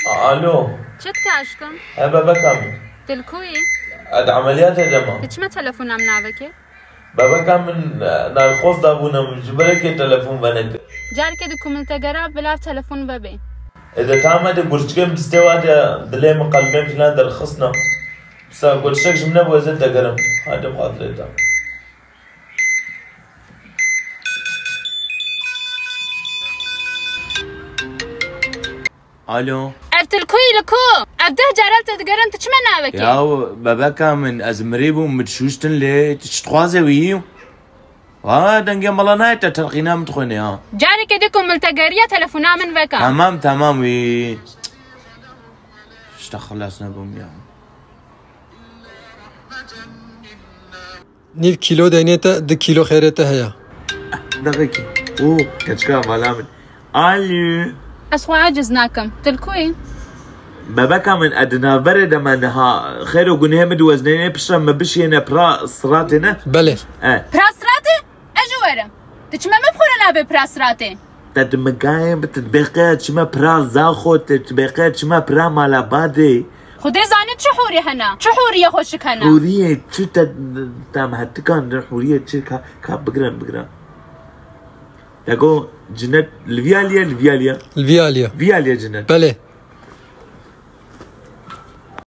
الو چت عشقم بابا كامل تلكوي اد عمليات يا جماعه تشما تلفون عم نعبكي بابا كامل نالخوص دابونا من جبرك تلفون بنك جار كده كومنت جراب بلا تلفون بابي اذا تعمد قرشكم تستوى دلي مقلبين فلان درخصنا بس قرشك جمنا بوزت قرم هذا بخاطري الو افتلكوي لكو ابده جارالت تقرن تشما نعبكي ياو بابا كامل ازمريبو متشوشتن لي تشتخوازي ويو دنجي مالا نايتا تلقينا متخوني جاري كده كومنت جارية تلفونا من بكا تمام وي خلصنا بهم يا نيف كيلو دينيتا 2 كيلو خيرتا هيا دقيقة كتشكا مالامن الو اسخو عاجزناكم تلكوي بابا كامن ادنا برد منها خير وقنيه مد وزنين بشرا ما بشينا برا صراتنا بله براسراتي اجوارم تشما مبخورنا ببراسراتي تدمقايم بتتبقيت شما برا زاخو تتبقيت شما برا مالا بادي خدي زانت شحوري هنا شحوري يا خوشك هنا حورية شو تام هتكان حورية شو كا بقران يقول جنت الفياليا فياليا جنت بله